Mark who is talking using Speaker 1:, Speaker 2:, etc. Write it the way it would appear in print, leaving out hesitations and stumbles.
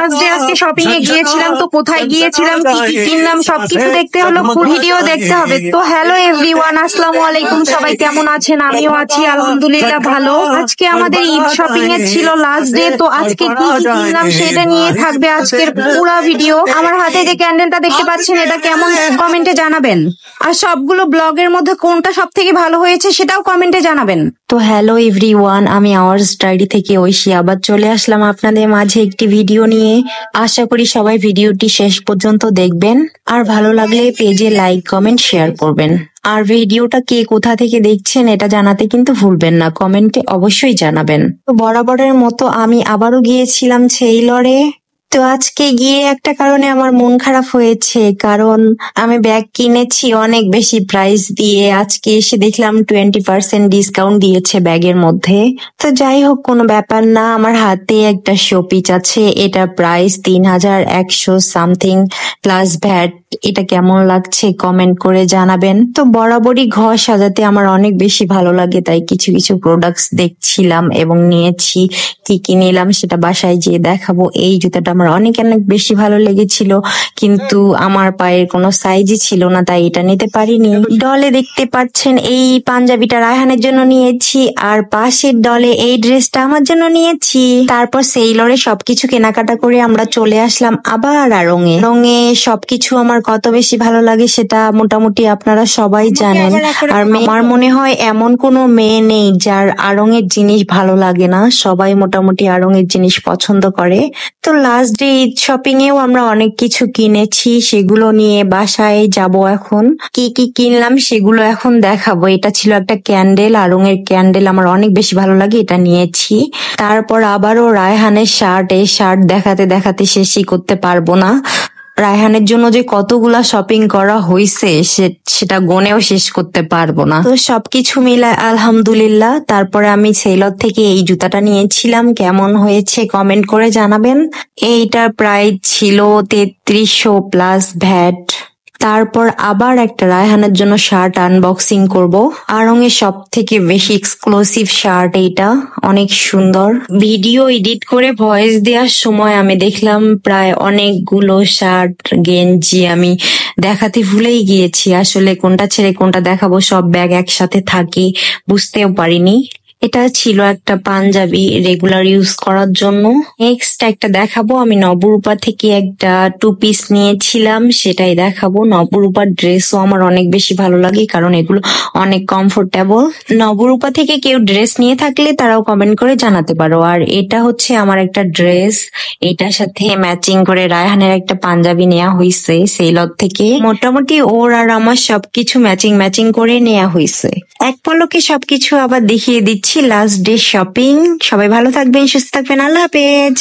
Speaker 1: আজকে শপিং এ গিয়েছিলাম, তো কোথায় গিয়েছিলাম, কি কি কিনলাম সবকিছু দেখতে হলো, ফুল ভিডিও দেখতে হবে। তো হ্যালো এভরিওয়ান, আসসালামু আলাইকুম, সবাই কেমন আছেন? আমিও আছি আলহামদুলিল্লাহ ভালো। আজকে আমাদের ঈদ শপিং এর ছিল লাস্ট ডে, তো আজকে কি কি কিনলাম সেটা নিয়ে থাকবে আজকের পুরো ভিডিও। আমার হাতে যে ক্যান্ডেলটা দেখতে পাচ্ছেন এটা কেমন কমেন্টে জানাবেন, আর সবগুলো ব্লগের মধ্যে কোনটা সব থেকে ভালো হয়েছে সেটাও কমেন্টে জানাবেন। তো হ্যালো এভরিওয়ান, আমি আওয়ার্স ডায়েরি থেকে ঐশী আবার চলে আসলাম আপনাদের মাঝে একটি ভিডিও নিয়ে। আশা করি সবাই ভিডিওটি শেষ পর্যন্ত দেখবেন, আর ভালো লাগলে পেজে লাইক কমেন্ট শেয়ার করবেন। আর ভিডিওটা কে কোথা থেকে দেখছেন এটা জানাতে কিন্তু ভুলবেন না, কমেন্টে অবশ্যই জানাবেন। তো বরাবরের মতো আমি আবারও গিয়েছিলাম সেইলরে। তো আজকে গিয়ে একটা কারণে আমার মন খারাপ হয়েছে, কারণ আমি ব্যাগ কিনেছি অনেক বেশি প্রাইস দিয়ে। আজকে এসে দেখলাম 20% ডিসকাউন্ট দিয়েছে ব্যাগের মধ্যে। তো যাই হোক, কোনো ব্যাপার না। আমার হাতে একটা শোপিস আছে, এটা প্রাইস 3100 সামথিং প্লাস ভ্যাট। এটা কেমন লাগছে কমেন্ট করে জানাবেন। তো বরাবরই ঘর সাজাতে আমার অনেক বেশি ভালো লাগে, তাই কিছু কিছু প্রোডাক্টস দেখছিলাম এবং নিয়েছি। কি কি নিলাম সেটা বাসায় যেয়ে দেখাবো। এই জুতাটা আমার অনেক অনেক বেশি ভালো লেগেছিল, কিন্তু আমার পায়ের কোনো সাইজই ছিল না, তাই এটা নিতে পারিনি। ডলে দেখতে পাচ্ছেন এই পাঞ্জাবিটা রায়হানের জন্য নিয়েছি, আর পাশের ডলে এই ড্রেসটা আমার জন্য নিয়েছি। তারপর সেইলরে সবকিছু কেনাকাটা করে আমরা চলে আসলাম আবার আড়ংয়ে। রঙে সবকিছু আমার কত বেশি ভালো লাগে সেটা মোটামুটি আপনারা সবাই জানেন। আর আমার মনে হয় এমন কোনো মেয়ে নেই যার আড়ংয়ের জিনিস ভালো লাগে না, সবাই মোটামুটি আড়ংয়ের জিনিস পছন্দ করে। তো লাস্ট ডে ঈদ শপিং এও আমরা অনেক কিছু কিনেছি, সেগুলো নিয়ে বাসায় যাব এখন। কি কি কিনলাম সেগুলো এখন দেখাবো। এটা ছিল একটা ক্যান্ডেল, আড়ংয়ের ক্যান্ডেল, আমার অনেক বেশি ভালো লাগে, এটা নিয়েছি। তারপর আবারও রায়হানের শার্ট, এই শার্ট দেখাতে দেখাতে শেষই করতে পারবো না। রায়হানের জন্য যে কতগুলা শপিং করা হয়েছে সেটা গনেও শেষ করতে পারবো না। তো সবকিছু মিলায় আলহামদুলিল্লাহ। তারপরে আমি সেইলর থেকে এই জুতাটা নিয়েছিলাম, কেমন হয়েছে কমেন্ট করে জানাবেন। এইটার প্রাইস ছিল 3300 প্লাস ভ্যাট। তারপর আবার একটা রায়হানের জন্য শার্ট আনবক্সিং করব। আড়ংয়ের সব থেকে বেশি এক্সক্লুসিভ শার্ট এইটা, অনেক সুন্দর। ভিডিও এডিট করে ভয়েস দেওয়ার সময় আমি দেখলাম প্রায় অনেকগুলো শার্ট গেঞ্জি আমি দেখাতে ভুলেই গিয়েছি। আসলে কোনটা ছেড়ে কোনটা দেখাবো, সব ব্যাগ একসাথে থাকে, বুঝতেও পারিনি। এটা ছিল একটা পাঞ্জাবি রেগুলার ইউজ করার জন্য। নেক্সট একটা দেখাবো, আমি নবরূপা থেকে একটা 2 পিস নিয়েছিলাম, সেটাই দেখাবো। নবরূপার ড্রেসও আমার অনেক বেশি ভালো লাগে, কারণ এগুলো অনেক কমফোর্টেবল। নবরূপা থেকে কেউ ড্রেস নিয়ে থাকলে তারাও কমেন্ট করে জানাতে পারো। আর এটা হচ্ছে আমার একটা ড্রেস, এটার সাথে ম্যাচিং করে রায়হানের একটা পাঞ্জাবি নেওয়া হয়েছে সেইলর থেকে। মোটামুটি ওর আর আমার সবকিছু ম্যাচিং ম্যাচিং করে নেওয়া হয়েছে। এক পলকে সবকিছু আবার দেখিয়ে দিচ্ছি লাস্ট ডে শপিং। সবাই ভালো থাকবেন, সুস্থ থাকবেন, আল্লাহ হাফেজ।